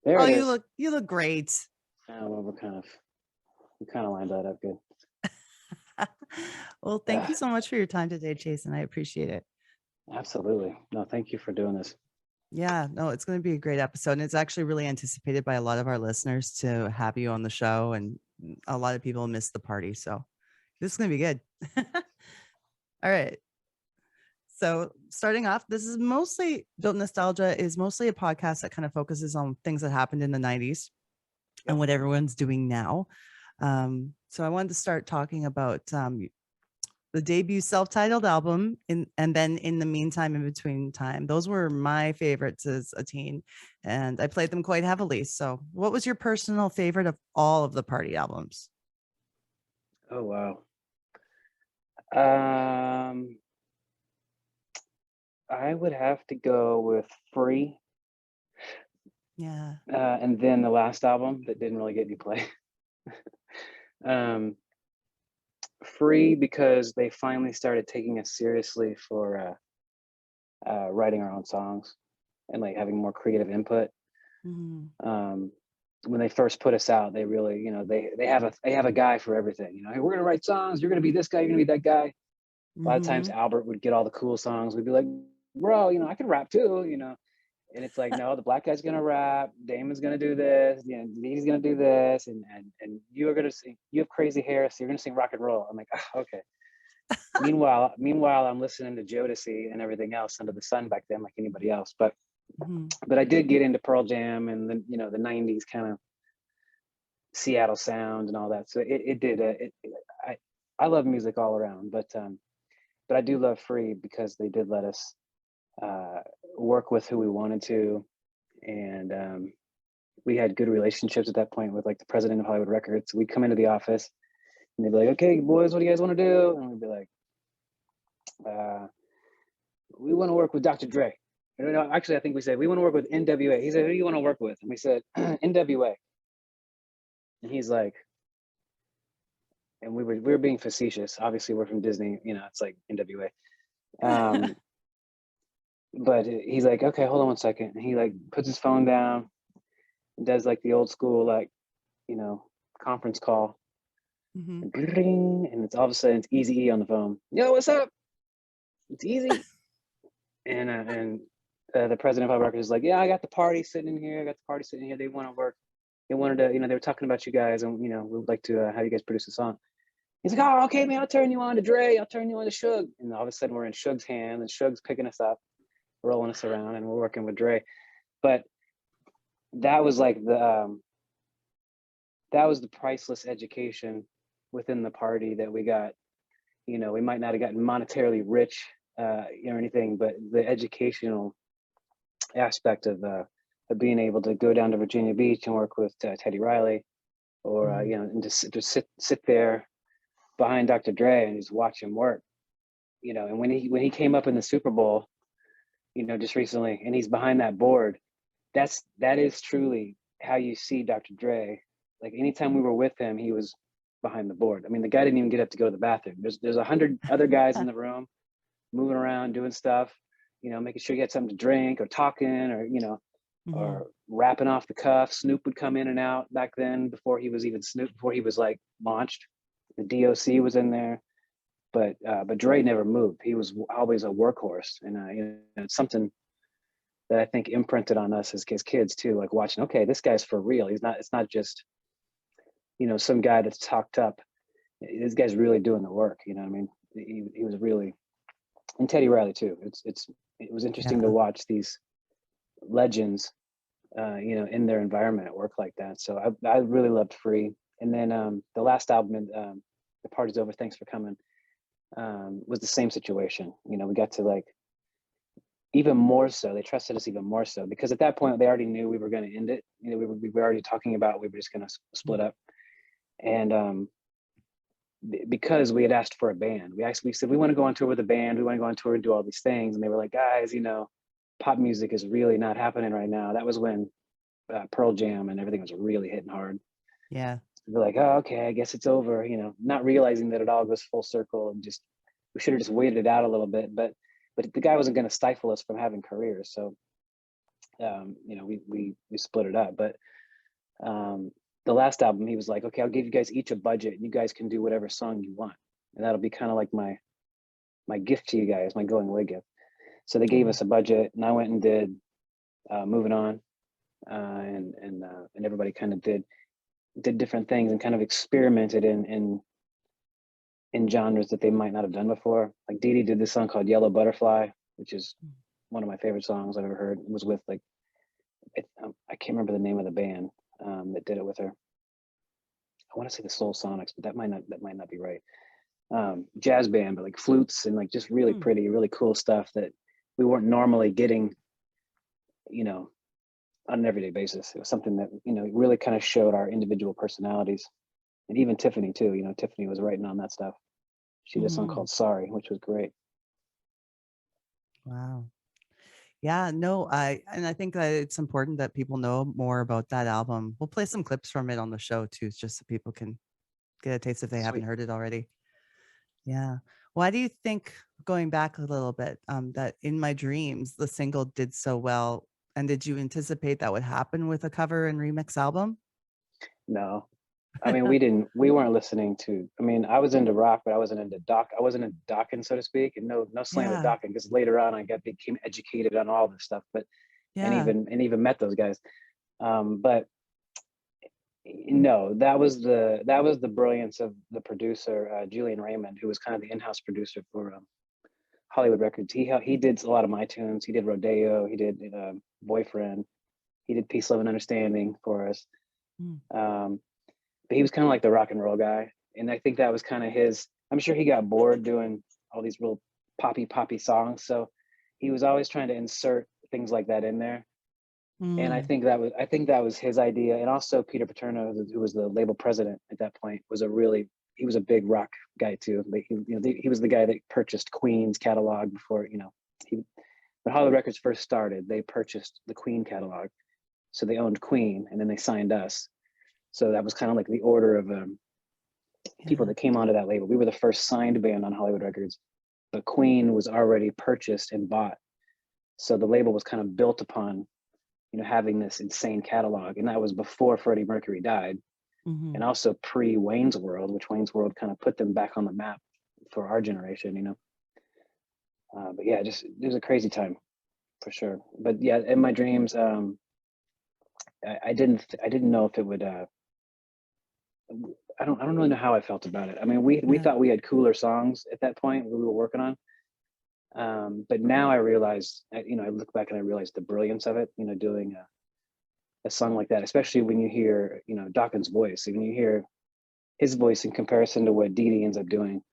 There Oh, it is. you look great. Well, we kind of lined that up good. Well, thank you so much for your time today, Chasen. I appreciate it. Absolutely. No, thank you for doing this. Yeah, no, it's going to be a great episode. And it's actually really anticipated by a lot of our listeners to have you on the show. And a lot of people miss the party. So this is going to be good. All right. So starting off, this is mostly Built Nostalgia is mostly a podcast that kind of focuses on things that happened in the 90s and what everyone's doing now. So I wanted to start talking about the debut self-titled album and then In the Meantime, In Between Time. Those were my favorites as a teen, and I played them quite heavily. So what was your personal favorite of all of the party albums? Oh, wow. Um, I would have to go with Free, Yeah. and then the last album that didn't really get any play. um, Free because they finally started taking us seriously for writing our own songs and like having more creative input. Mhm. When they first put us out, they really, they have a guy for everything. Hey, we're gonna write songs. You're gonna be this guy. You're gonna be that guy. A lot of times Mhm. Albert would get all the cool songs. We'd be like, bro, I can rap too. And it's like, no, the black guy's gonna rap, Damon's gonna do this, he's gonna do this, and you are gonna sing. You have crazy hair, so you're gonna sing rock and roll. I'm like, oh, okay. Meanwhile, I'm listening to Jodeci and everything else under the sun back then, like anybody else. But Mhm. I did get into Pearl Jam and the '90s kind of Seattle sound and all that. So it did. I love music all around, but I do love Free because they did let us uh, work with who we wanted to, and we had good relationships at that point with like the president of Hollywood Records. We'd come into the office and they'd be like, "Okay, boys, what do you guys want to do?" And we'd be like, "We want to work with Dr. Dre." No, actually, I think we said we want to work with NWA. He said, "Who do you want to work with?" And we said, "NWA." And he's like, and we were being facetious. Obviously, we're from Disney. It's like NWA. Um, but he's like, "Okay, hold on one second." And he like puts his phone down, and does like the old school like you know conference call, Mhm. and it's all of a sudden it's Easy E on the phone. Yo, what's up? It's Easy. And the president of our record is like, yeah, I got the party sitting in here. I got the party sitting here. They want to work. They wanted to, they were talking about you guys, and we would like to have you guys produce a song. He's like, oh, okay, man, I'll turn you on to Dre. I'll turn you on to Suge. And all of a sudden, we're in Suge's hand, and Suge's picking us up, rolling us around, and we're working with Dre. But that was like that was the priceless education within the party that we got. We might not have gotten monetarily rich or anything, but the educational aspect of being able to go down to Virginia Beach and work with Teddy Riley, or Mhm. and just sit there behind Dr. Dre and just watch him work. And when he came up in the Super Bowl, just recently, and he's behind that board, that is truly how you see Dr. Dre. Like anytime we were with him, he was behind the board. I mean, the guy didn't even get up to go to the bathroom. There's 100 other guys in the room moving around, doing stuff, making sure you had something to drink or talking Mhm. or rapping off the cuff. Snoop would come in and out back then before he was even Snoop, before he was like launched. The DOC was in there, but Dre never moved. He was always a workhorse, and it's something that I think imprinted on us as kids too. Like watching, okay, this guy's for real. He's not. It's not just some guy that's talked up. This guy's really doing the work. You know what I mean? He was really, and Teddy Riley too. It was interesting to Yeah. watch these legends in their environment at work like that. So I really loved Free. And then the last album, The Party's Over, Thanks for Coming, was the same situation. We got to like, even more so, they trusted us even more so, because at that point they already knew we were going to end it. We were already talking about we were just going to split up. And because we had asked for a band, we said, we want to go on tour with a band. We want to go on tour and do all these things. And they were like, guys, pop music is really not happening right now. That was when Pearl Jam and everything was really hitting hard. Yeah. We're like, oh, okay, I guess it's over, not realizing that it all goes full circle, and just we should have just waited it out a little bit. But the guy wasn't going to stifle us from having careers. So You know, we split it up. But the last album, he was like, okay, I'll give you guys each a budget, and you guys can do whatever song you want, and that'll be kind of like my gift to you guys, my going away gift. So they gave Oh, us a budget, and I went and did Moving On, and everybody kind of did different things and kind of experimented in genres that they might not have done before. Like Dee Dee did this song called Yellow Butterfly, which is one of my favorite songs I've ever heard. It was with like I can't remember the name of the band that did it with her. I want to say the Soul Sonics, but that might not be right. Jazz band, but like flutes and like just really pretty, really cool stuff that we weren't normally getting, you know, on an everyday basis. It was something that, you know, really kind of showed our individual personalities. And even Tiffini too, you know, Tiffini was writing on that stuff. She did a song called Sorry, which was great. wow. Yeah, no, I think that it's important that people know more about that album. We'll play some clips from it on the show too, just so people can get a taste if they haven't Sweet. heard it already. Yeah. Why do you think, going back a little bit, that In My Dreams, the single did so well? And did you anticipate that would happen with a cover and remix album? No, I mean, we weren't listening to, I mean, I was into rock, but I wasn't into I wasn't into Dokken, so to speak. And no slam at Yeah. Dokken, because later on became educated on all this stuff, but Yeah. and even met those guys. But no, that was the brilliance of the producer, Julian Raymond, who was kind of the in-house producer for Hollywood Records. He did a lot of my tunes. He did Rodeo. He did Boyfriend. He did Peace, Love, and Understanding for us. Mm. Um, but he was kind of like the rock and roll guy, and I think that was kind of his. I'm sure he got bored doing all these real poppy songs, so he was always trying to insert things like that in there. And Mm. I think that was his idea. And also Peter Paterno, who was the label president at that point, he was a big rock guy too. Like he was the guy that purchased Queen's catalog before, when Hollywood Records first started, they purchased the Queen catalog, so they owned Queen, and then they signed us. So that was kind of like the order of people Yeah. that came onto that label. We were the first signed band on Hollywood Records, but Queen was already purchased and bought. So the label was kind of built upon, having this insane catalog. And that was before Freddie Mercury died, Hmm. and also pre Wayne's World, which Wayne's World kind of put them back on the map for our generation. But yeah, just it was a crazy time for sure. But yeah, in my dreams, I didn't know if it would. I don't really know how I felt about it. I mean, we Yeah. thought we had cooler songs at that point we were working on. But now I realize, I look back and I realize the brilliance of it. Doing a song like that, especially when you hear, Dokken's voice, when you hear his voice in comparison to what Dee Dee ends up doing.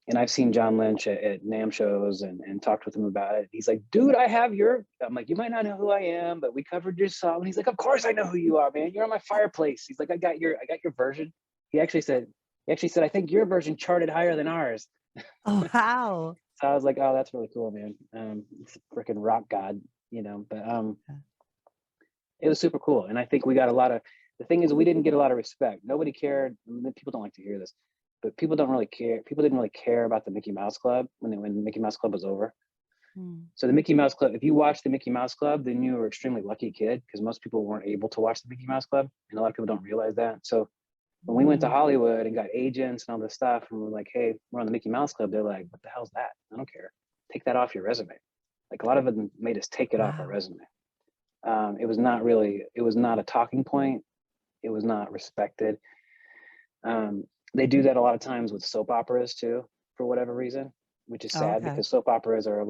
And I've seen John Lynch at NAMM shows and talked with him about it. He's like, dude, I'm like, you might not know who I am, but we covered your song. And he's like, of course I know who you are, man. You're on my fireplace. He's like, I got your version. He actually said, I think your version charted higher than ours. Oh, wow. So I was like, oh, that's really cool, man. Freaking rock god, but Yeah. it was super cool. And I think we got the thing is, we didn't get a lot of respect. Nobody cared. People don't like to hear this, but people don't really care. People didn't really care about the Mickey Mouse Club when Mickey Mouse Club was over. Mm. So the Mickey Mouse Club, if you watched the Mickey Mouse Club, then you were extremely lucky kid, because most people weren't able to watch the Mickey Mouse Club. And a lot of people don't realize that. So when we went to Mm. Hollywood and got agents and all this stuff, and we're like, hey, we're on the Mickey Mouse Club, they're like, what the hell's that? I don't care. Take that off your resume. Like, a lot of them made us take it off our Wow. resume. It was not a talking point. It was not respected. They do that a lot of times with soap operas too, for whatever reason, which is Oh, sad, okay. because soap operas are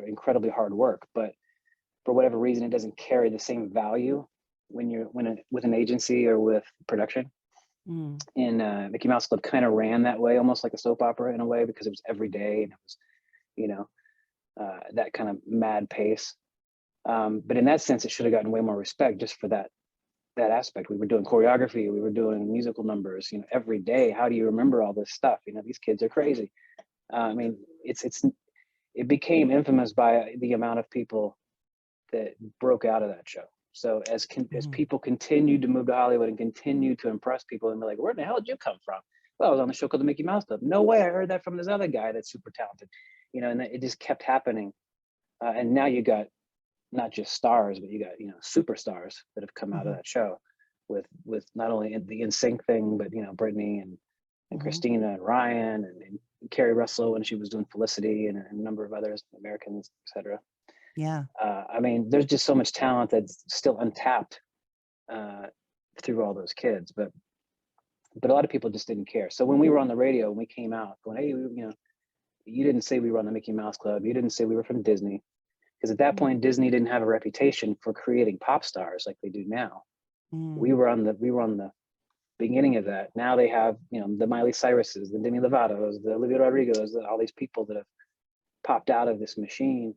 incredibly hard work, but for whatever reason, it doesn't carry the same value with an agency or with production. Mm. And Mickey Mouse Club kind of ran that way, almost like a soap opera in a way, because it was every day, and it was, that kind of mad pace. But in that sense, it should have gotten way more respect just for that aspect. We were doing choreography, we were doing musical numbers, every day. How do you remember all this stuff? These kids are crazy. I mean, it became infamous by the amount of people that broke out of that show. So as Mhm. people continued to move to Hollywood and continued to impress people and be like, where the hell did you come from? Well, I was on the show called the Mickey Mouse Club. No way, I heard that from this other guy that's super talented. And it just kept happening. And now you got not just stars, but you got, superstars that have come out of Mhm. that show with not only the NSYNC thing, but Britney and Mhm. Christina and Ryan and Carrie Russell when she was doing Felicity and a number of others, Americans, etc. Yeah. I mean, there's just so much talent that's still untapped uh, through all those kids, but a lot of people just didn't care. So when we were on the radio, when we came out, going, hey, you didn't say we were on the Mickey Mouse Club, you didn't say we were from Disney, because at that Mm. point Disney didn't have a reputation for creating pop stars like they do now. Mm. We were on the beginning of that. Now they have, the Miley Cyruses, the Demi Lovato's, the Olivia Rodrigo's, all these people that have popped out of this machine.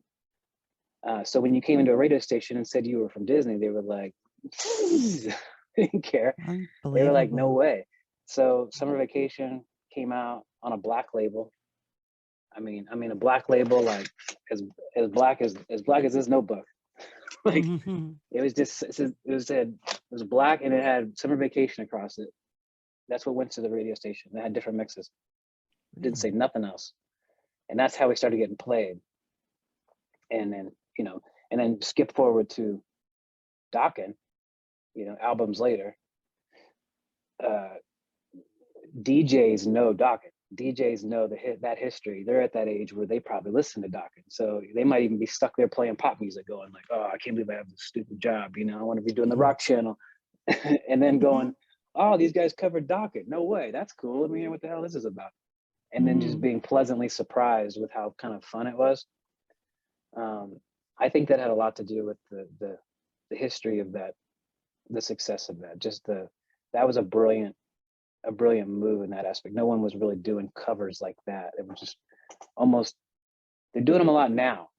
So when you came into a radio station and said you were from Disney, they were like, they didn't care. They were like, no Unbelievable. way. So Summer Vacation came out on a black label. I mean a black label, like as black as this notebook. Like Mhm. it was just it was black and it had Summer Vacation across it. That's what went to the radio station. They had different mixes. It didn't say Really? nothing else. And that's how we started getting played. And then, and then skip forward to Dokken, albums later. Uh, DJs know Dokken. DJs know that history. They're at that age where they probably listen to Dokken. So they might even be stuck there playing pop music, going like, "Oh, I can't believe I have this stupid job. I want to be doing the Mhm. rock channel," and then going, Mhm. "Oh, these guys covered Dokken. No way. That's cool. Let me hear what the hell this is about." And then just Mhm. being pleasantly surprised with how kind of fun it was. Um, I think that had a lot to do with the history of that, the success of that. That was a brilliant move in that aspect. No one was really doing covers like that. It was just almost, they're doing them a lot now.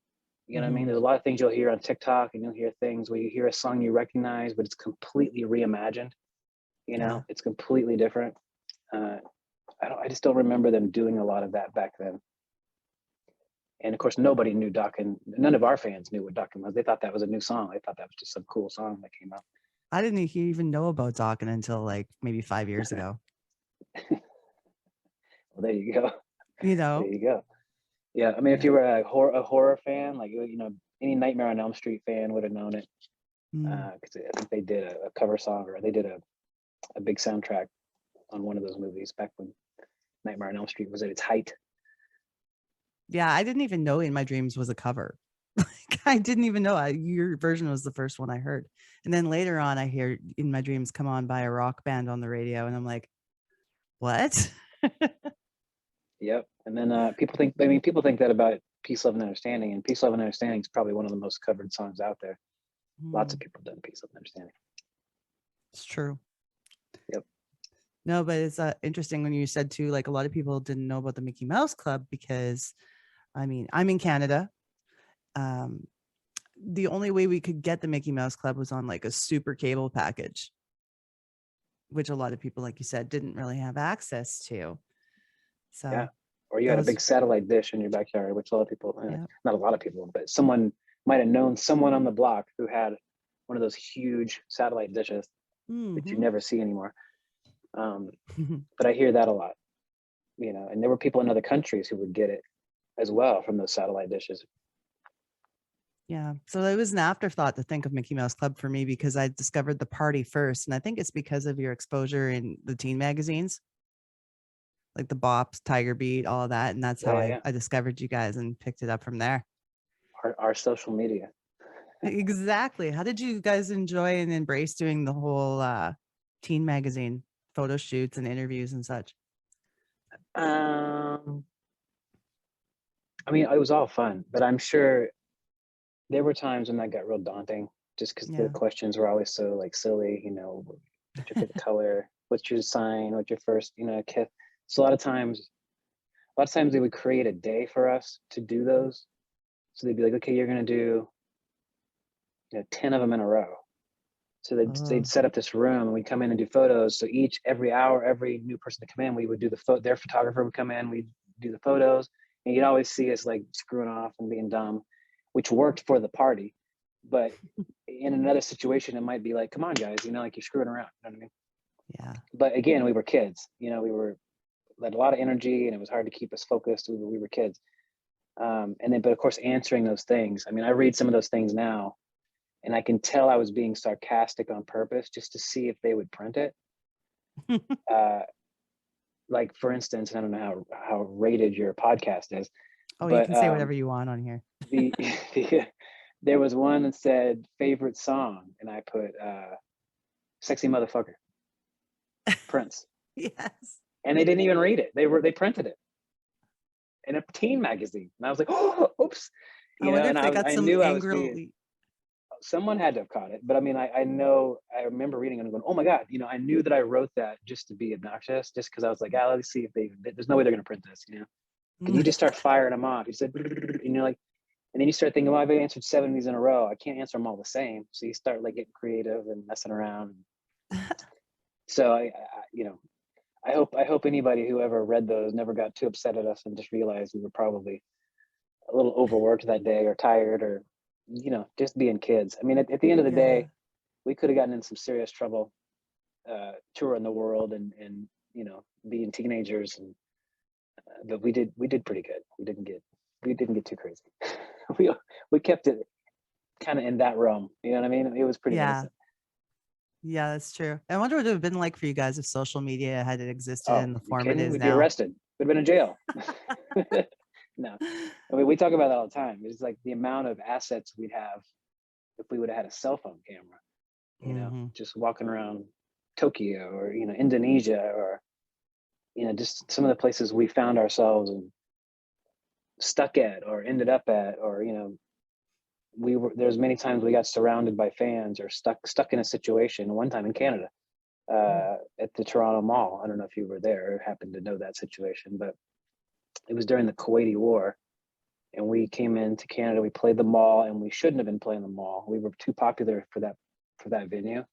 You know what I mean? Mhm. There's a lot of things you'll hear on TikTok, and you'll hear things where you hear a song you recognize, but it's completely reimagined. Yeah. It's completely different. Uh, I just don't remember them doing a lot of that back then. And of course, nobody knew Dokken. None of our fans knew what Dokken was. They thought that was a new song. They thought that was just some cool song that came out. I didn't even know about Dokken until like maybe 5 years ago. Well, there you go. You There know? you go. Yeah, I mean, if Yeah. you were a horror fan, like any Nightmare on Elm Street fan would have known it, Mm. because I think they did a cover song, or they did a big soundtrack on one of those movies back when Nightmare on Elm Street was at its height. Yeah, I didn't even know In My Dreams was a cover. Like, I didn't even know. Your version was the first one I heard. And then later on, I hear In My Dreams come on by a rock band on the radio. And I'm like, what? Yep. And then people think that about Peace, Love, and Understanding, and Peace, Love, and Understanding is probably one of the most covered songs out there. Lots of Mm, people have done Peace, Love, and Understanding. it's true. Yep. No, but it's interesting when you said too, like a lot of people didn't know about the Mickey Mouse Club because, I mean, I'm in Canada. Um, the only way we could get the Mickey Mouse Club was on like a super cable package, which a lot of people, like you said, didn't really have access to. Yeah. So Or you that had a was, big satellite dish in your backyard, which a lot of people, yeah. not a lot of people, but someone might have known someone on the block who had one of those huge satellite dishes that you Hmm. never see anymore. Um, but I hear that a lot, and there were people in other countries who would get it as well from those satellite dishes. Yeah. So it was an afterthought to think of Mickey Mouse Club for me because I discovered the party first. And I think it's because of your exposure in the teen magazines, like the Bops, Tiger Beat, all of that. And that's Yeah, how yeah, I, yeah. I discovered you guys and picked it up from there. Our social media. Exactly. How did you guys enjoy and embrace doing the whole teen magazine photo shoots and interviews and such? Um, I mean, it was all fun, but I'm sure there were times when that got real daunting, just because the Yeah. questions were always so like silly. What's your favorite color? What's your sign? What's your first, kiss? So a lot of times they would create a day for us to do those. So they'd be like, okay, you're gonna do 10 of them in a row. So they'd Oh. set up this room, and we'd come in and do photos. So every hour, every new person to come in, we would do their photographer would come in, we'd do the photos, and you'd always see us like screwing off and being dumb, which worked for the party. But in another situation, it might be like, come on, guys, like you're screwing around. You know what I mean? Yeah. But again, we were kids. We had a lot of energy, and it was hard to keep us focused. We were kids. And then, but of course, answering those things. I mean, I read some of those things now, and I can tell I was being sarcastic on purpose just to see if they would print it. Like for instance, I don't know how rated your podcast is, Oh, you but can say whatever you want on here. the, there was one that said favorite song, and I put "Sexy Motherfucker," Prince, Yes. and they didn't even read it. They printed it in a teen magazine, and I was like, oh, oops, I wonder if they got I some knew I was being. angrily. Someone had to have caught it, but I mean, I know, I remember reading it and going, oh my God, I knew that I wrote that just to be obnoxious, just because I was like, let's see if there's no way they're going to print this, Because you just start firing them off. You said, and you're like, and then you start thinking, well, I've answered 7 of these in a row. I can't answer them all the same. So you start like getting creative and messing around. So I hope anybody who ever read those never got too upset at us and just realized we were probably a little overworked that day or tired or, just being kids. I mean, at the end of the day, we could have gotten in some serious trouble touring the world and being teenagers, and but we did pretty good. We didn't get too crazy. we kept it kind of in that realm. You know what I mean? It was pretty innocent. Yeah, that's true. I wonder what it would have been like for you guys if social media had existed in the form it is We'd now. be arrested. We'd have been in jail. No, I mean, we talk about that all the time. It's like the amount of assets we'd have if we would have had a cell phone camera, just walking around Tokyo or, Indonesia or, just some of the places we found ourselves and stuck at or ended up at, or, there's many times we got surrounded by fans or stuck in a situation. One time in Canada, at the Toronto Mall. I don't know if you were there or happened to know that situation, but it was during the Kuwaiti War. And we came into Canada, we played the mall, and we shouldn't have been playing the mall. We were too popular for that venue.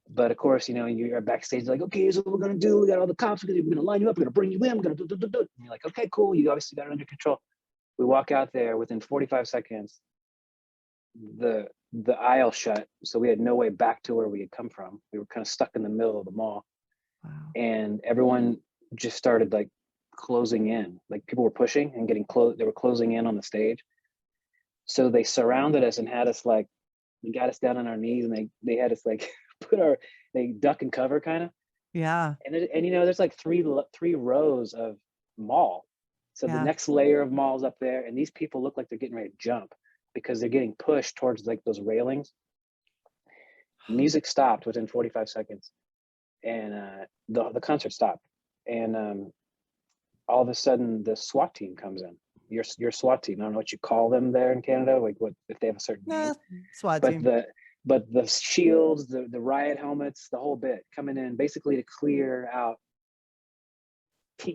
But of course, you're backstage like, okay, here's what we're gonna do. We got all the cops, we're gonna line you up, we're gonna bring you in, we're gonna do. And you're like, okay, cool, you obviously got it under control. We walk out there, within 45 seconds, the aisle shut, so we had no way back to where we had come from. We were kind of stuck in the middle of the mall. Wow. And everyone just started like closing in, like people were pushing and getting close. They were closing in on the stage, so they surrounded us and had us like, they got us down on our knees, and they had us like they duck and cover kind of. Yeah. And there's like three rows of mall, so the next layer of malls up there, and these people look like they're getting ready to jump because they're getting pushed towards like those railings. Music stopped within 45 seconds, and the concert stopped, and all of a sudden the SWAT team comes in. Your SWAT team. I don't know what you call them there in Canada, like what if they have a certain name. SWAT but team. the shields, the riot helmets, the whole bit coming in basically to clear out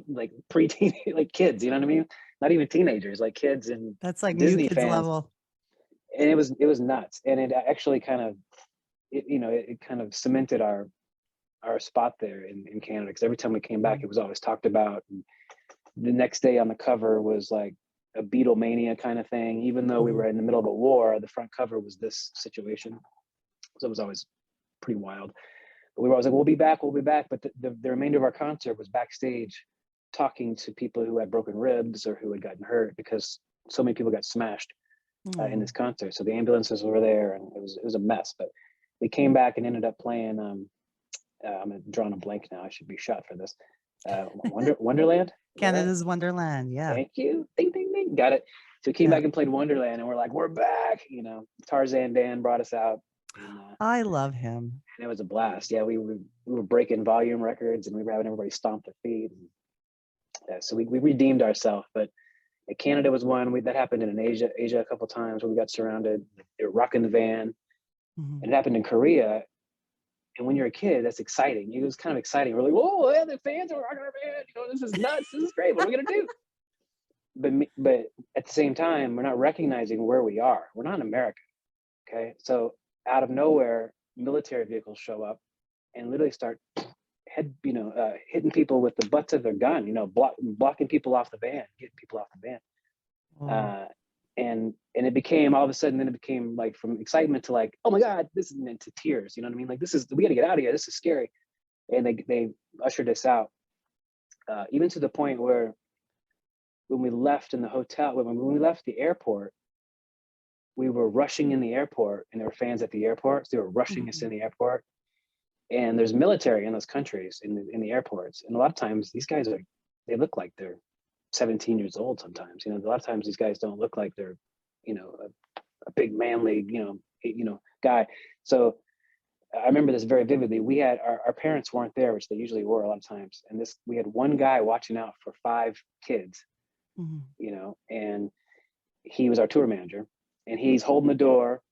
like preteen, like kids, you know what I mean? Not even teenagers, like kids and that's like Disney new kids fans. level. And it was nuts, and it actually kind of it kind of cemented our spot there in Canada, because every time we came back, it was always talked about. And the next day on the cover was like a Beatlemania kind of thing, even though we were in the middle of a war. The front cover was this situation, so it was always pretty wild. But we were always like, we'll be back. But the remainder of our concert was backstage talking to people who had broken ribs or who had gotten hurt, because so many people got smashed in this concert. So the ambulances were there, and it was a mess. But we came back and ended up playing. I'm drawing a blank now. I should be shot for this. Wonderland. Canada's Wonderland. Yeah. Thank you. Ding ding ding. Got it. So we came back and played Wonderland, and we're like, we're back. Tarzan Dan brought us out. And, I love him. And it was a blast. Yeah, we were breaking volume records, and we were having everybody stomp their feet. And, so we redeemed ourselves. But Canada was one. That happened in Asia a couple of times where we got surrounded. They were rocking the van. And it happened in Korea. And when you're a kid, that's exciting. It was kind of exciting. We're like, whoa, yeah, the fans are rocking our band. This is nuts. This is great. What are we gonna do? But at the same time, we're not recognizing where we are. We're not in America. Okay, so out of nowhere, military vehicles show up and literally start hitting people with the butts of their gun. Blocking people off the van, getting people off the van. And it became, all of a sudden, then it became like from excitement to like, oh my God, this is into tears. You know what I mean? Like, we got to get out of here. This is scary. And they ushered us out, even to the point where when we left in the hotel, when we left the airport, we were rushing in the airport, and there were fans at the airport, so they were rushing us in the airport. And there's military in those countries in the airports, and a lot of times these guys they look like they're 17 years old. Sometimes, a lot of times these guys don't look like they're, a big manly, guy. So I remember this very vividly. We had our parents weren't there, which they usually were a lot of times, and we had one guy watching out for 5 kids, and he was our tour manager, and he's holding the door.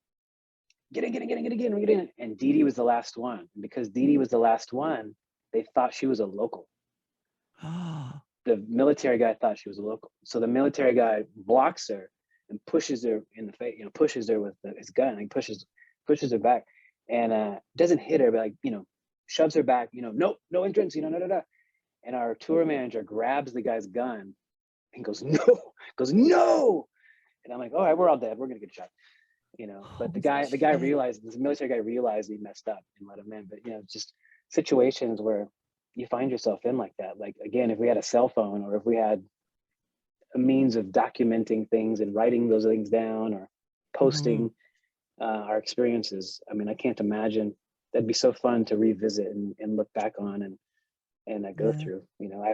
Get in. And Dee Dee was the last one. And because Dee Dee was the last one, they thought she was a local. The military guy thought she was a local. So the military guy blocks her and pushes her in the face, pushes her with his gun. He pushes her back, and doesn't hit her, but shoves her back, no entrance, no. And our tour manager grabs the guy's gun and goes, no. And I'm like, all right, we're all dead. We're going to get shot. But the military guy realized he messed up and let him in. But just situations where you find yourself in like that. Like, again, if we had a cell phone, or if we had a means of documenting things and writing those things down, or posting our experiences, I mean, I can't imagine. That'd be so fun to revisit and look back on and go through. I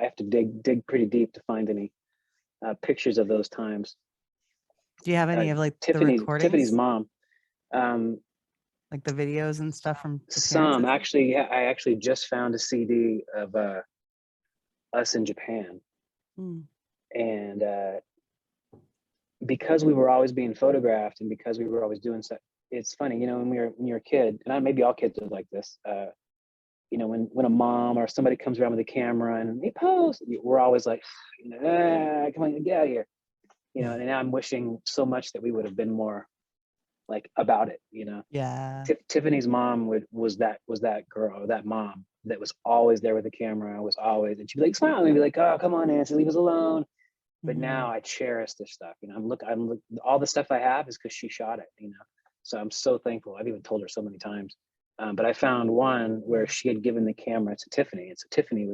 have to dig pretty deep to find any pictures of those times. Do you have any of the recordings? Tiffany's mom. Like the videos and stuff from some actually. Yeah, I actually just found a CD of us in Japan, and because we were always being photographed, and because we were always doing stuff. It's funny, when you're a kid, and maybe all kids are like this. When a mom or somebody comes around with a camera and they pose, we're always like, come on, get out of here. And now I'm wishing so much that we would have been more like about it, Yeah. Tiffany's mom was that girl, that mom that was always there with the camera, and she'd be like smiling and be like, oh, come on, Nancy, leave us alone. But now I cherish this stuff. I'm all the stuff I have is because she shot it, so I'm so thankful. I've even told her so many times. But I found one where she had given the camera to Tiffany, and so Tiffany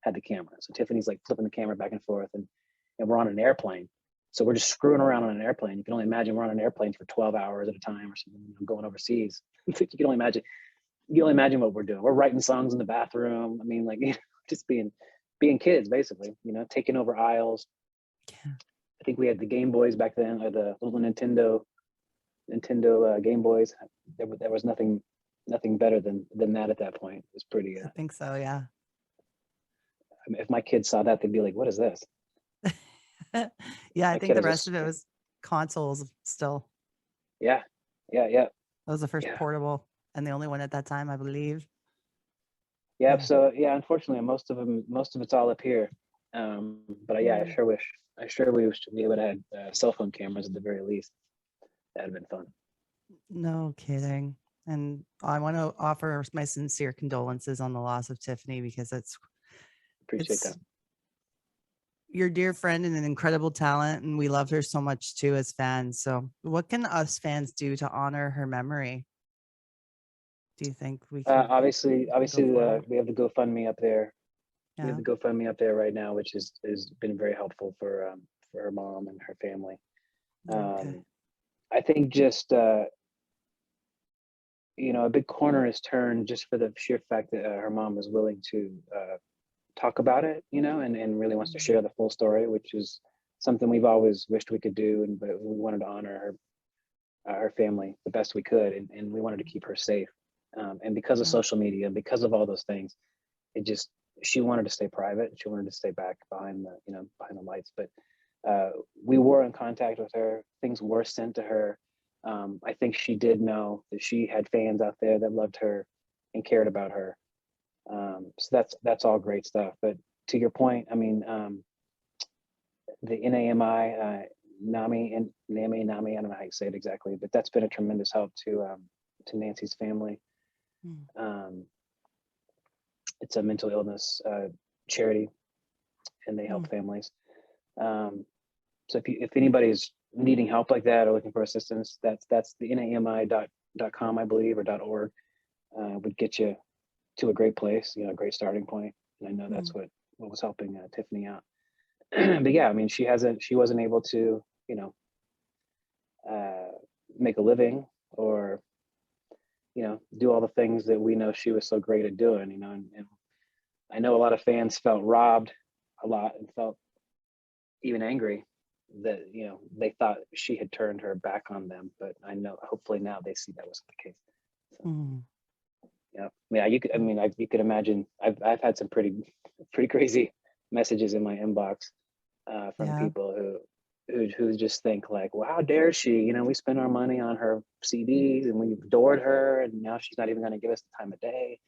had the camera. So Tiffany's like flipping the camera back and forth, and we're on an airplane. So we're just screwing around on an airplane. You can only imagine we're on an airplane for 12 hours at a time or something, going overseas. You can only imagine what we're doing. We're writing songs in the bathroom. I mean, just being kids, basically, taking over aisles. Yeah. I think we had the Game Boys back then, or the little Nintendo Game Boys. There was nothing better than that at that point. It was pretty. I think so, yeah. I mean, if my kids saw that, they'd be like, "What is this?" Yeah, I think the rest of it was consoles still. Yeah. That was the first portable and the only one at that time, I believe. Yeah. So unfortunately, most of it's all up here. But I sure wish we would have had cell phone cameras at the very least. That'd have been fun. No kidding. And I want to offer my sincere condolences on the loss of Tiffany, because Appreciate that. Your dear friend and an incredible talent, and we loved her so much too as fans. So what can us fans do to honor her memory? Do you think we can? Obviously we have the GoFundMe up there. Yeah. We have the GoFundMe up there right now, which has been very helpful for her mom and her family. Okay. I think just a big corner is turned just for the sheer fact that her mom is willing to talk about it, and really wants to share the full story, which is something we've always wished we could do, but we wanted to honor her family the best we could, and we wanted to keep her safe. And because of social media, and because of all those things, she wanted to stay private. She wanted to stay back behind the lights. But we were in contact with her. Things were sent to her. I think she did know that she had fans out there that loved her and cared about her. So that's all great stuff. But to your point, I mean, the NAMI, NAMI, I don't know how you say it exactly, but that's been a tremendous help to Nancy's family. It's a mental illness charity, and they help families. So if anybody's needing help like that or looking for assistance, that's the NAMI.com, I believe, or .org, would get you to a great place, a great starting point. And I know that's what was helping Tiffany out. But yeah, I mean, she wasn't able to, make a living or, do all the things that we know she was so great at doing, and I know a lot of fans felt robbed a lot and felt even angry that, they thought she had turned her back on them, but I know hopefully now they see that wasn't the case. So, Mm. yeah, you could imagine I've had some pretty crazy messages in my inbox from Yeah. people who just think like, well, how dare she? We spent our money on her CDs and we adored her, and now she's not even going to give us the time of day.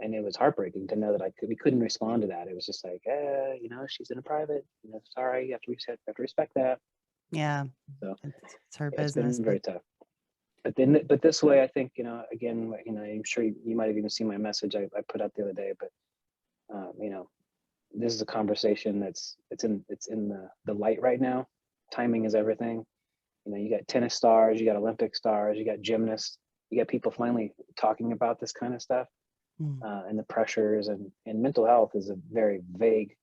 And it was heartbreaking to know that we couldn't respond to that. It was just like, she's in a private. Sorry, you have to respect that. Yeah. So It's her yeah, it's business. been very tough. But this way, I think, again, I'm sure you might have even seen my message I put out the other day. But this is a conversation it's in the light right now. Timing is everything. You got tennis stars, you got Olympic stars, you got gymnasts, you got people finally talking about this kind of stuff. Mm. And the pressures and mental health is a very vague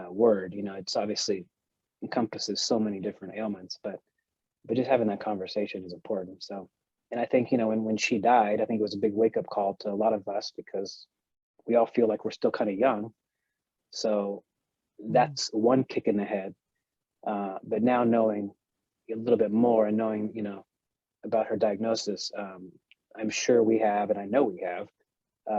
word. It's obviously encompasses so many different ailments, but just having that conversation is important. So, and I think, when she died, I think it was a big wake up call to a lot of us because we all feel like we're still kind of young. So that's one kick in the head. But now knowing a little bit more and knowing, about her diagnosis, I'm sure we have, and I know we have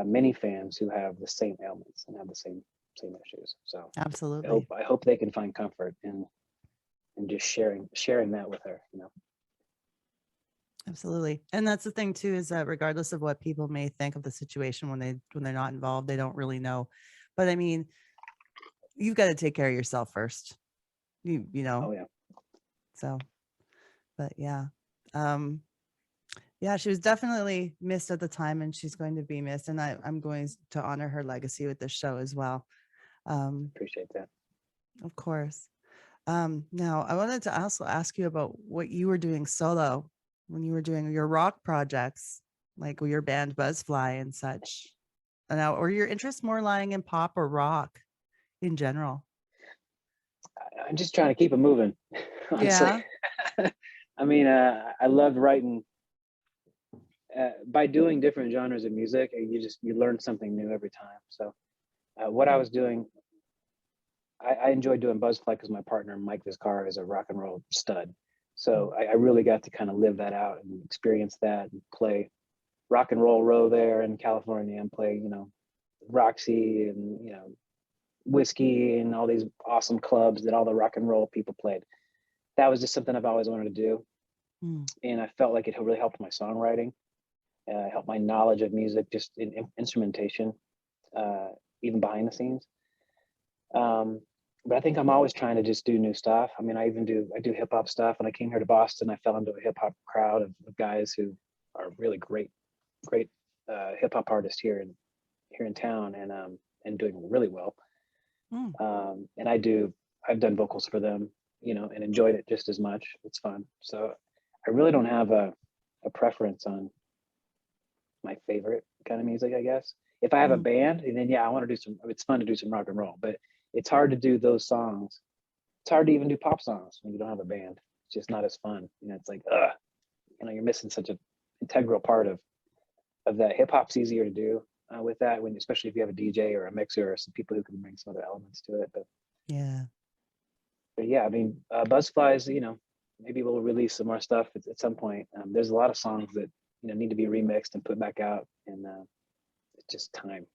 many fans who have the same ailments and have the same issues. So Absolutely. I hope they can find comfort in just sharing that with her. Absolutely. And that's the thing too, is that regardless of what people may think of the situation when they're not involved, they don't really know. But I mean, you've got to take care of yourself first. You know. Oh yeah. So, but yeah. Yeah, she was definitely missed at the time, and she's going to be missed. And I'm going to honor her legacy with this show as well. Appreciate that. Of course. Now I wanted to also ask you about what you were doing solo when you were doing your rock projects, like with your band Buzzfly and such. And now, or your interest more lying in pop or rock in general? I'm just trying to keep it moving, honestly. Yeah. I mean, I loved writing. By doing different genres of music, you learn something new every time. So what I was doing, I enjoyed doing Buzzfly because my partner Mike Vizcarra is a rock and roll stud. So I really got to kind of live that out and experience that and play Rock and Roll Row there in California and play, Roxy and, Whiskey and all these awesome clubs that all the rock and roll people played. That was just something I've always wanted to do. And I felt like it really helped my songwriting, helped my knowledge of music, just in instrumentation, even behind the scenes. But I think I'm always trying to just do new stuff. I mean, I do hip hop stuff. When I came here to Boston, I fell into a hip hop crowd of guys who are really great hip hop artists here in town, and doing really well. And I've done vocals for them, and enjoyed it just as much. It's fun. So I really don't have a preference on my favorite kind of music, I guess. If I have a band, and then I want to do it's fun to do some rock and roll, but it's hard to do those songs. It's hard to even do pop songs when you don't have a band. It's just not as fun. It's like, you're missing such an integral part of that. Hip hop's easier to do with that, especially if you have a DJ or a mixer or some people who can bring some other elements to it. But yeah, I mean, Buzzflies, maybe we'll release some more stuff at some point. There's a lot of songs that need to be remixed and put back out, and it's just time.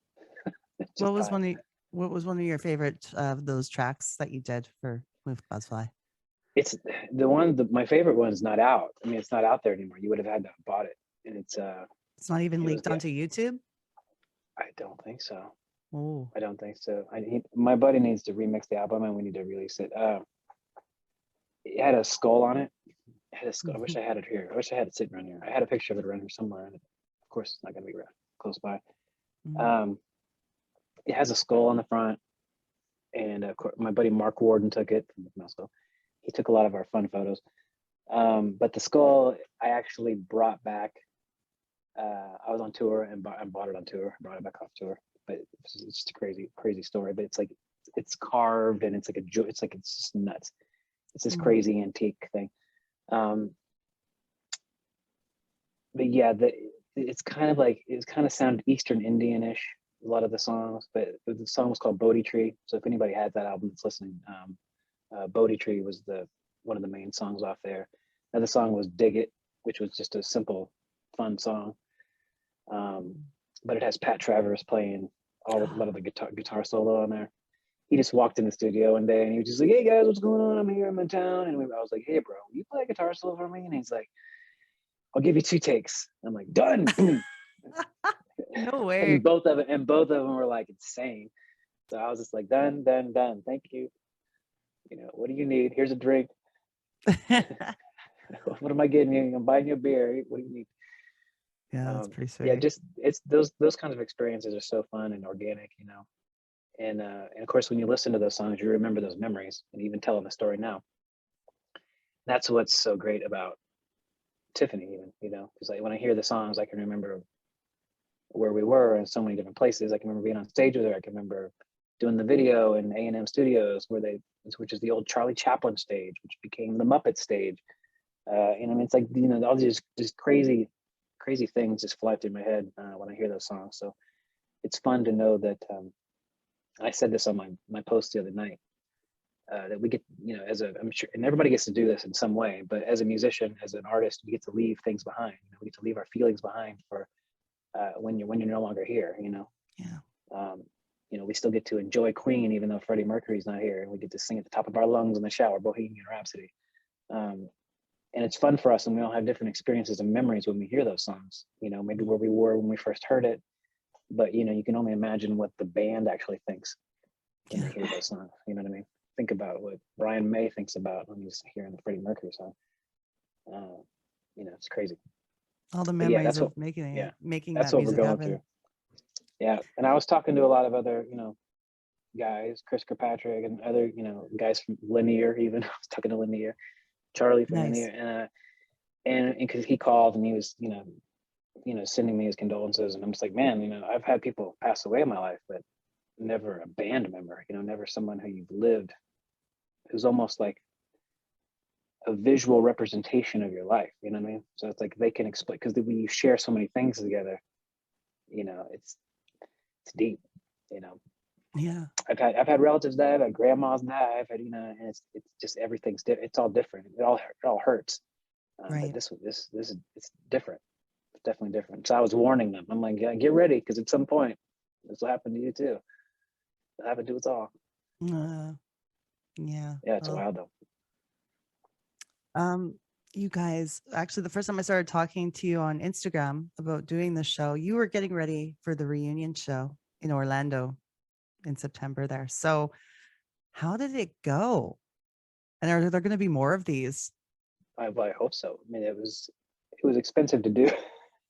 What was one of your favorite of those tracks that you did with Buzzfly? It's my favorite one is not out. I mean, it's not out there anymore. You would have had to have bought it, and it's not even leaked onto YouTube. I don't think so. Oh, I don't think so. My buddy needs to remix the album, and we need to release it. It had a skull on it. I wish I had it here. I wish I had it sitting around here. I had a picture of it around here somewhere, and of course, it's not going to be close by. It has a skull on the front, and of course, my buddy Mark Warden took it from Moscow. He took a lot of our fun photos. But the skull, I actually brought back. I was on tour and bought it on tour. Brought it back off tour, but it's just a crazy story. But it's like it's carved, and it's just nuts. It's this crazy antique thing. but yeah, it's kind of like it's kind of sound Eastern Indian-ish, a lot of the songs. But the song was called Bodhi Tree. So if anybody had that album that's listening, Bodhi Tree was the one of the main songs off there. Another song was Dig It, which was just a simple, fun song. But it has Pat Travers playing a lot of the guitar solo on there. He just walked in the studio one day and he was just like, "Hey guys, what's going on? I'm here. I'm in town." And I was like, "Hey bro, will you play a guitar solo for me?" And he's like, "I'll give you 2 takes." I'm like, "Done." Boom. No way. Both of them were like insane. So I was just like, "Done, done, done. Thank you. What do you need? Here's a drink. What am I getting you? I'm buying you a beer. What do you need?" Yeah, that's pretty Yeah, sweet. just it's those kinds of experiences are so fun and organic, and of course when you listen to those songs, you remember those memories and even telling the story now. That's what's so great about Tiffini, even, because like when I hear the songs, I can remember where we were in so many different places. I can remember being on stage with her. I can remember doing the video in A&M Studios, which is the old Charlie Chaplin stage, which became the Muppet stage. It's like all these just crazy, crazy things just fly through my head when I hear those songs. So it's fun to know that. I said this on my post the other night. That we get, I'm sure, and everybody gets to do this in some way, but as a musician, as an artist, we get to leave things behind. We get to leave our feelings behind for when you're no longer here. Yeah. We still get to enjoy Queen even though Freddie Mercury's not here, and we get to sing at the top of our lungs in the shower, Bohemian Rhapsody. And it's fun for us, and we all have different experiences and memories when we hear those songs. Maybe where we were when we first heard it, but you can only imagine what the band actually thinks when they hear those songs. You know what I mean? Think about what Brian May thinks about when he's hearing the Freddie Mercury song. It's crazy. All the But yeah, memories that's of what making that's that what we're music going happen. through. Yeah, and I was talking to a lot of other guys, Chris Kirkpatrick and other guys from Linear. Even I was talking to Linear, Charlie from Nice. Linear, and because he called and he was sending me his condolences, and I'm just like, man, I've had people pass away in my life, but never a band member. Never someone who you've lived, who's almost like a visual representation of your life. You know what I mean? So it's like they can explain, because when you share so many things together, it's deep. Yeah. I've had relatives die, I've had grandmas die, I've had and it's just everything's it's all different. It all hurts. But Right. this is it's different. It's definitely different. So I was warning them. I'm like, yeah, get ready, because at some point this will happen to you too. It'll happen to us all. Yeah. Yeah, it's Well, wild though. you guys, actually, the first time I started talking to you on Instagram about doing the show, you were getting ready for the reunion show in Orlando in September there. So how did it go? And are there going to be more of these? I hope so. I mean, it was expensive to do.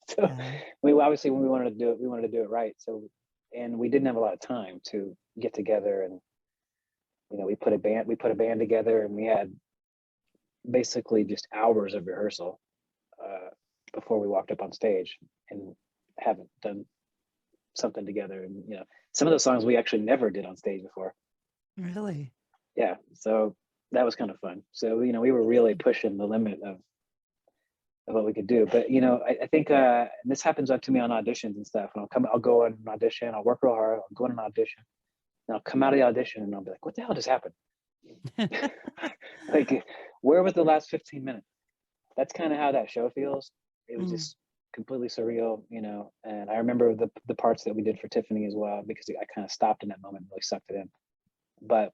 So Yeah. we obviously, when we wanted to do it, we wanted to do it right. So, and we didn't have a lot of time to get together, and we put a band together, and we had basically just hours of rehearsal before we walked up on stage, and haven't done something together. And some of those songs we actually never did on stage before. Really? Yeah, so that was kind of fun. So we were really pushing the limit of what we could do. But I think this happens to me on auditions and stuff. And I'll go on an audition, I'll work real hard, I'll go on an audition, and I'll come out of the audition and I'll be like, what the hell just happened? Like, where was the last 15 minutes? That's kind of how that show feels. It was just completely surreal, and I remember the parts that we did for Tiffini as well, because I kind of stopped in that moment and really sucked it in. But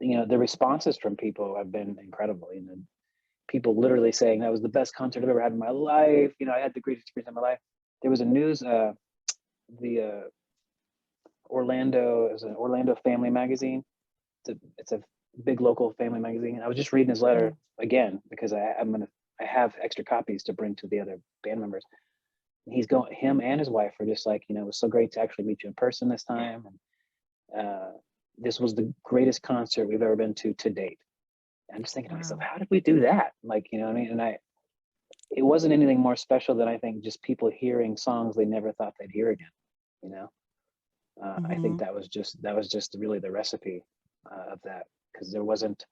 the responses from people have been incredible. People literally saying that was the best concert I've ever had in my life. I had the greatest experience of my life. There was a news, the Orlando is an Orlando family magazine. It's a big local family magazine. And I was just reading his letter again, because I have extra copies to bring to the other band members. And him and his wife were just like, it was so great to actually meet you in person this time. And this was the greatest concert we've ever been to date. I'm just thinking to myself, how did we do that? Like, what I mean? And it wasn't anything more special than, I think, just people hearing songs they never thought they'd hear again. I think that was just really the recipe of that, because there wasn't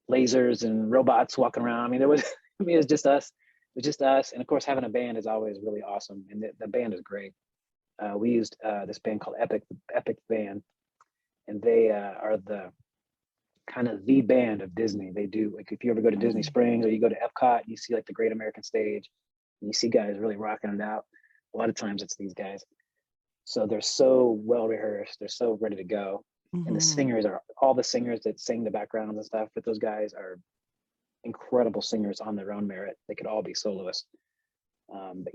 lasers and robots walking around. I mean, it was just us It's just us, and of course, having a band is always really awesome, and the band is great. We used this band called Epic Band, and they are the kind of the band of Disney. They do, like, if you ever go to Disney Springs or you go to Epcot, you see like the Great American Stage, and you see guys really rocking it out. A lot of times it's these guys. So they're so well rehearsed, they're so ready to go. And the singers are all the singers that sing the backgrounds and stuff, but those guys are incredible singers on their own merit. They could all be soloists. But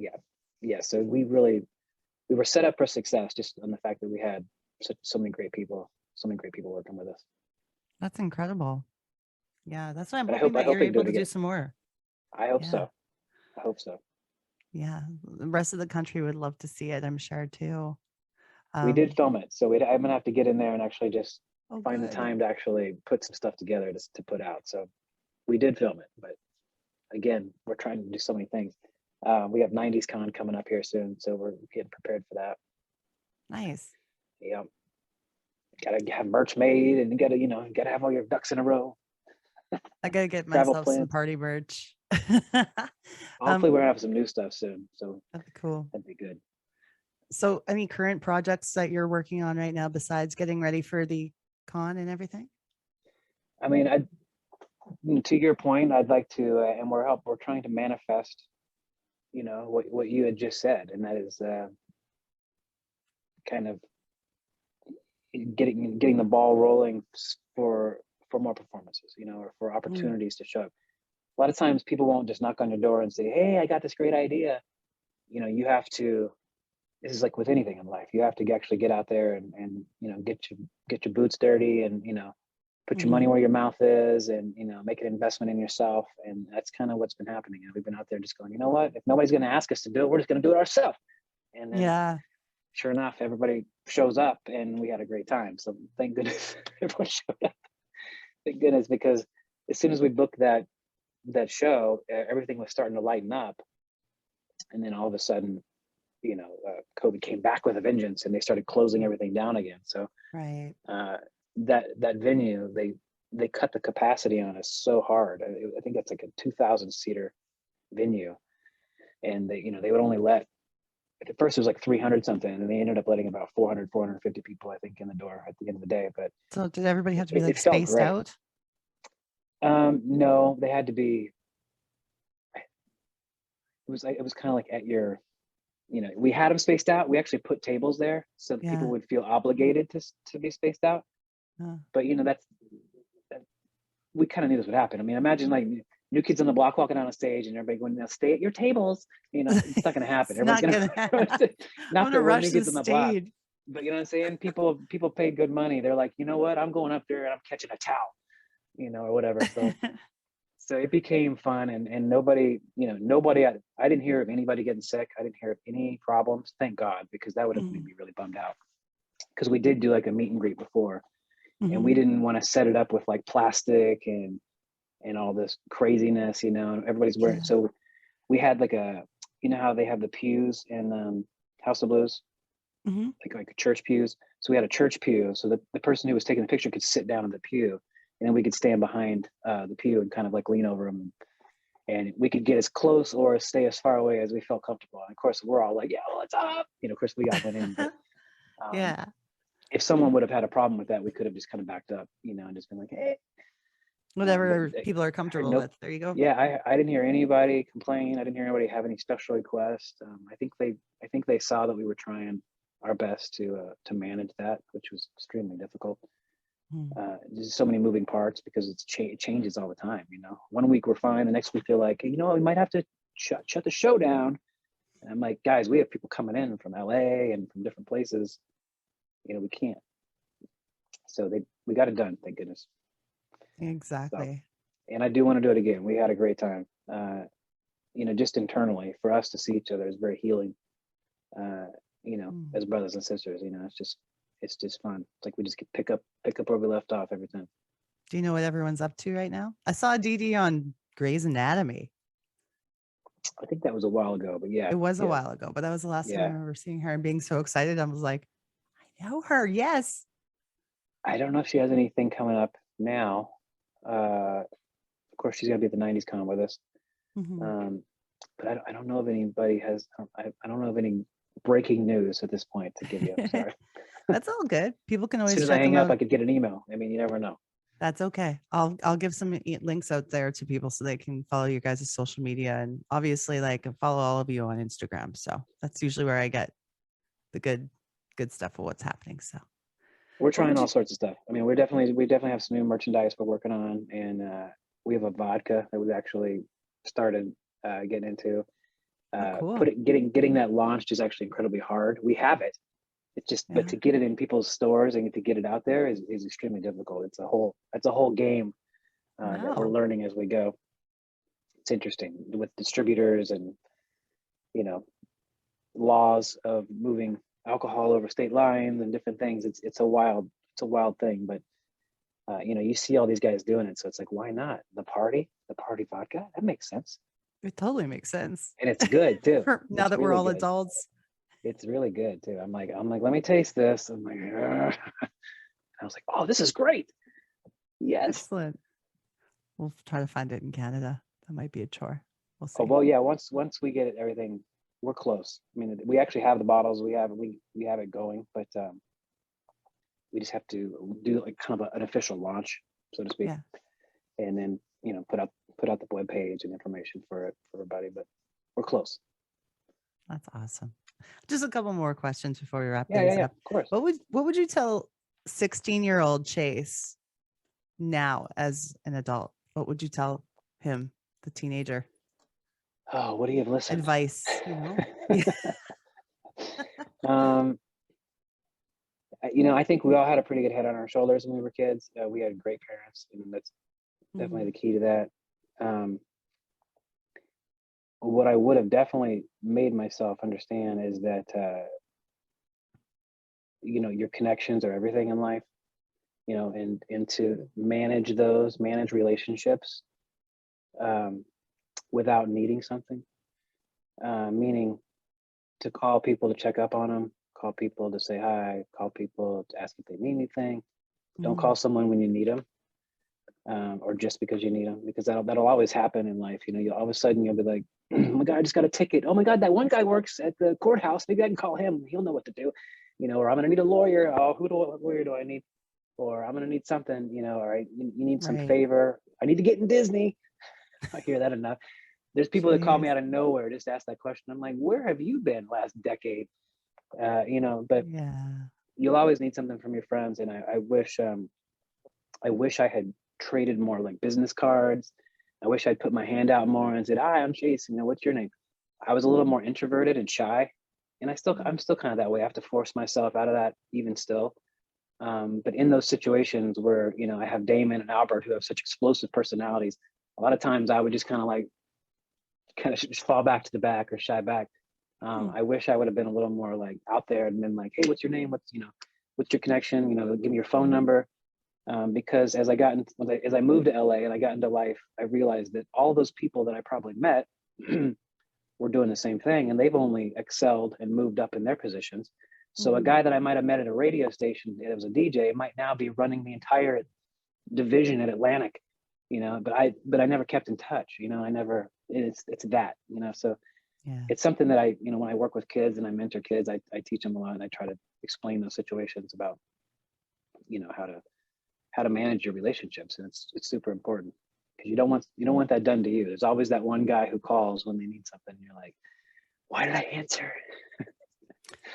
yeah. So we were set up for success just on the fact that we had so many great people working with us. That's incredible. Yeah, that's why I'm But hoping that you're we can do able it to do again. some more. I hope Yeah. so. I hope so. Yeah, the rest of the country would love to see it, I'm sure too. We did film it, so I'm gonna have to get in there and actually just find the good. time to actually put some stuff together to put out. So we did film it, but again, we're trying to do so many things. We have 90s Con coming up here soon, so we're getting prepared for that. Nice. Yeah, gotta have merch made, and you gotta have all your ducks in a row. I gotta get Travel myself some plans. party merch. Hopefully, we're gonna have some new stuff soon, so That'd be cool. that'd be good. So, any current projects that you're working on right now besides getting ready for the con and everything? I mean, to your point, I'd like to, and we're trying to manifest, what you had just said, and that is kind of getting the ball rolling for more performances, or for opportunities to show up. A lot of times people won't just knock on your door and say, hey, I got this great idea. You have to, this is like with anything in life, you have to actually get out there and get your boots dirty, and put your money where your mouth is, and make an investment in yourself. And that's kind of what's been happening. We've been out there just going, you know what, if nobody's going to ask us to do it, we're just going to do it ourselves. And then sure enough, everybody shows up, and we had a great time. So thank goodness everyone showed up. Thank goodness, because as soon as we booked that show, everything was starting to lighten up. And then all of a sudden, COVID came back with a vengeance, and they started closing everything down again. So that venue, they cut the capacity on us so hard. I think it's like a 2,000 seater venue, and they would only let, at first it was like 300 something, and they ended up letting about 450 people, I think, in the door at the end of the day. But so did everybody have to be like felt spaced great. out? No, they had to be. It was kind of like at your, we had them spaced out. We actually put tables there so that people would feel obligated to be spaced out. But we kind of knew this would happen. I mean, imagine like New Kids on the Block walking on a stage and everybody going, now stay at your tables. It's not going to happen. Everyone's going to not that we're New Kids the on the Block, stage. but you know what I'm saying? People pay good money. They're like, you know what? I'm going up there and I'm catching a towel, or whatever. So it became fun, and nobody, I didn't hear of anybody getting sick. I didn't hear of any problems. Thank God, because that would have made me really bummed out. Because we did do like a meet and greet before, and we didn't want to set it up with like plastic and all this craziness, and everybody's wearing. So we had like how they have the pews in House of Blues, like church pews. So we had a church pew, so that the person who was taking the picture could sit down in the pew, and then we could stand behind the pew and kind of like lean over them, and we could get as close or stay as far away as we felt comfortable. And of course, we're all like, "Yeah, what's up?" Of course, we got went in. But, if someone would have had a problem with that, we could have just kind of backed up, and just been like, "Hey." Whatever people are comfortable with. There you go. Yeah, I didn't hear anybody complain. I didn't hear anybody have any special requests. I think they saw that we were trying our best to manage that, which was extremely difficult. There's so many moving parts because it changes all the time. 1 week we're fine, the next week they're like, we might have to shut the show down. And I'm like, guys, we have people coming in from LA and from different places. We can't. So we got it done, thank goodness. Exactly. So, and I do want to do it again. We had a great time. Just internally, for us to see each other is very healing. As brothers and sisters, it's just fun. It's like we just pick up where we left off every time. Do you know what everyone's up to right now? I saw Dee Dee on Grey's Anatomy. I think that was a while ago, but yeah. It was a while ago, but that was the last time I remember seeing her and being so excited. I was like, I know her. Yes. I don't know if she has anything coming up now. Of course, she's going to be at the 90s Con with us. but I don't know if anybody has. I don't know of any breaking news at this point to give you. I'm sorry. That's all good. People can As soon always as I check hang them up, out. I could get an email. I mean, you never know. That's okay. I'll give some links out there to people so they can follow your guys' social media, and obviously like follow all of you on Instagram. So that's usually where I get the good stuff of what's happening. So We're what trying would all you sorts of stuff. I mean, we definitely have some new merchandise we're working on, and we have a vodka that we've actually started getting into. oh cool. Getting that launched is actually incredibly hard. We have it. It's just, but Yeah. to get it in people's stores and to get it out there is extremely difficult. It's a whole game that we're Wow. learning as we go. It's interesting with distributors and, you know, laws of moving alcohol over state lines and different things. It's a wild thing, but you know, you see all these guys doing it, so it's like, why not? The party vodka, that makes sense, It totally makes sense. and it's good too. Now It's that we're really all good. adults. It's really good too. I'm like, let me taste this. I'm like, "Ugh." I was like, oh, this is great. Yes. Excellent. We'll try to find it in Canada. That might be a chore. We'll Oh see. well, yeah. Once we get it, everything, we're close. I mean, we actually have the bottles. We have it going, but we just have to do like kind of an official launch, so to speak, Yeah, and then you know put out the web page and information for it for everybody. But we're close. that's awesome. Just a couple more questions before we wrap Yeah, things yeah. up. Of course. What would you tell 16-year-old Chase now as an adult? What would you tell him, the teenager? Oh, what do you have listened? Advice, you know? Yeah. um, you know, I think we all had a pretty good head on our shoulders when we were kids. We had great parents, and that's definitely Mhm. the key to that. Um, what I would have definitely made myself understand is that you know your connections are everything in life. You know, and to manage relationships um, without needing something. Meaning to call people to check up on them, call people to say hi, call people to ask if they need anything. Don't Mhm. call someone when you need them, or just because you need them, because that'll always happen in life. You know, you all of a sudden you'll be like, oh my god, I just got a ticket. Oh my god, that one guy works at the courthouse. Maybe I can call him. He'll know what to do. You know, or I'm gonna need a lawyer. Oh, what lawyer do I need? Or I'm gonna need something. You know, all right, you need some Right. favor. I need to get in Disney. I hear that enough. There's people that call me Jeez. out of nowhere just ask that question. I'm like, where have you been last decade? You know, but Yeah. you'll always need something from your friends, and I wish I had traded more like business cards. I wish I'd put my hand out more and said, "Hi, I'm Chase. You know, what's your name?" I was a little more introverted and shy, and Mhm. I'm still kind of that way. I have to force myself out of that even still. But in those situations where you know I have Damon and Albert who have such explosive personalities, a lot of times I would just kind of just fall back to the back or shy back. Hmm. I wish I would have been a little more like out there and been like, "Hey, what's your name? What's you know, what's your connection? You know, give me your phone number." Because as as I moved to LA and I got into life, I realized that all those people that I probably met were doing the same thing, and they've only excelled and moved up in their positions. So a Mhm. guy that I might have met at a radio station that was a DJ might now be running the entire division at Atlantic, you know. But I never kept in touch, you know. I never it's that, you know. So Yeah. it's something that I, you know, when I work with kids and I mentor kids, I teach them a lot and I try to explain those situations about, you know, how to manage your relationships, and it's super important because you don't want that done to you. There's always that one guy who calls when they need something. And you're like, why did I answer?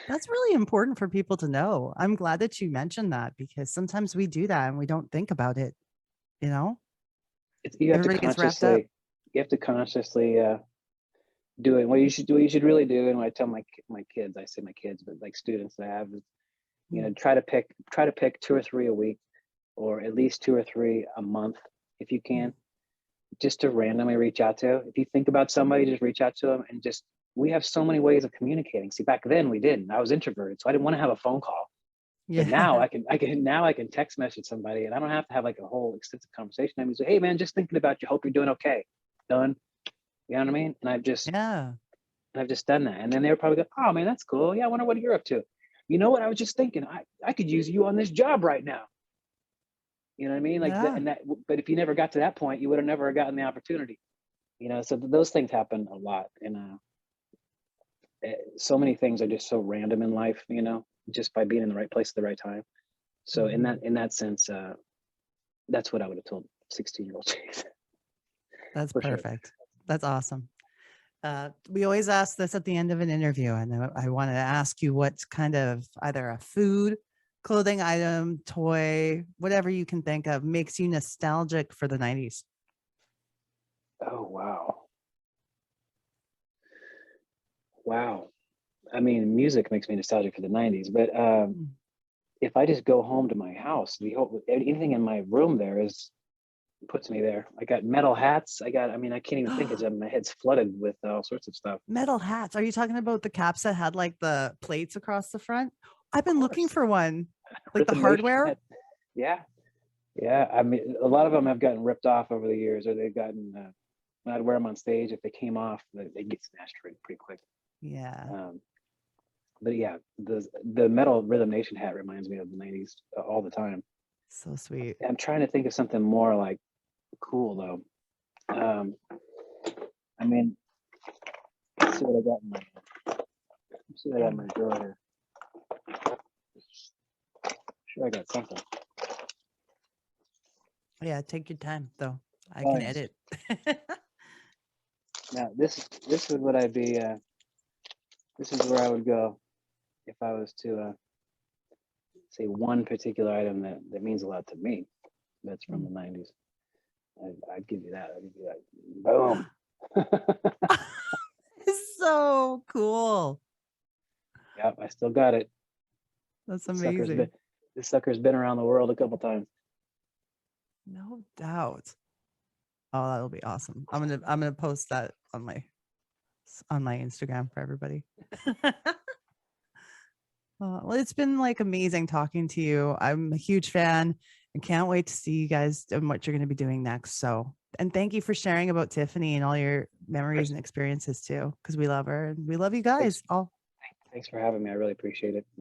That's really important for people to know. I'm glad that you mentioned that because sometimes we do that and we don't think about it, you know? Everybody gets wrapped up. You have to consciously do it. What you should really do, and what I tell my kids, I say my kids, but like students that I have, is, you Mm. know, try to pick two or three a week, or at least two or three a month if you Mm. can, just to randomly reach out to. If you think about somebody, just reach out to them and just. We have so many ways of communicating. See, back then we didn't. I was introverted, so I didn't want to have a phone call. But now Yeah. I can text message somebody, and I don't have to have like a whole extensive conversation. I mean, say, hey man, just thinking about you. Hope you're doing okay. Done. You know what I mean? Yeah. And I've just done that. And then they were probably go, oh man, that's cool. Yeah, I wonder what you're up to. You know what? I was just thinking, I could use you on this job right now. You know what I mean? Like that, Yeah. and that. But if you never got to that point, you would have never gotten the opportunity. So those things happen a lot. And so many things are just so random in life, just by being in the right place at the right time. So in Mhm. that sense, that's what I would have told 16-year-old Chase That's for sure. perfect. That's awesome. We always ask this at the end of an interview, and I wanted to ask you what kind of either a food, clothing item, toy, whatever you can think of makes you nostalgic for the 90s. Oh wow, wow. I mean, music makes me nostalgic for the '90s, but Mm. if I just go home to my house, the whole anything in my room there is puts me there. I got metal hats. I mean, I can't even think. My head's flooded with all sorts of stuff. Metal hats. Are you talking about the caps that had like the plates across the front? I've Of been looking course, for one, like the Rhythm Nation hardware. had. Yeah, yeah. I mean, a lot of them have gotten ripped off over the years, or they've gotten. When I'd wear them on stage, if they came off, they get snatched pretty quick. Yeah, Um, but yeah, the metal Rhythm Nation hat reminds me of the '90s all the time. so sweet. I'm trying to think of something more like cool though. Um, I mean, let's see what I got in my let's see what I got in my drawer here. Sure, I got something. Yeah, take your time though. I Oh can yes. edit. Now this would what I'd be. This is where I would go if I was to say one particular item that means a lot to me. That's from the '90s. I'd give you that. I'd give you that. Boom. It's so cool. Yep, I still got it. That's Sucker's been amazing. this sucker's been around the world a couple times. No doubt. Oh, that'll be awesome. I'm gonna post that on my Instagram for everybody. Well, it's been like amazing talking to you. I'm a huge fan and can't wait to see you guys and what you're going to be doing next. So, and thank you for sharing about Tiffany and all your Of memories course. and experiences too, because we love her and we love you Thanks. guys all. Thanks for having me. I really appreciate it.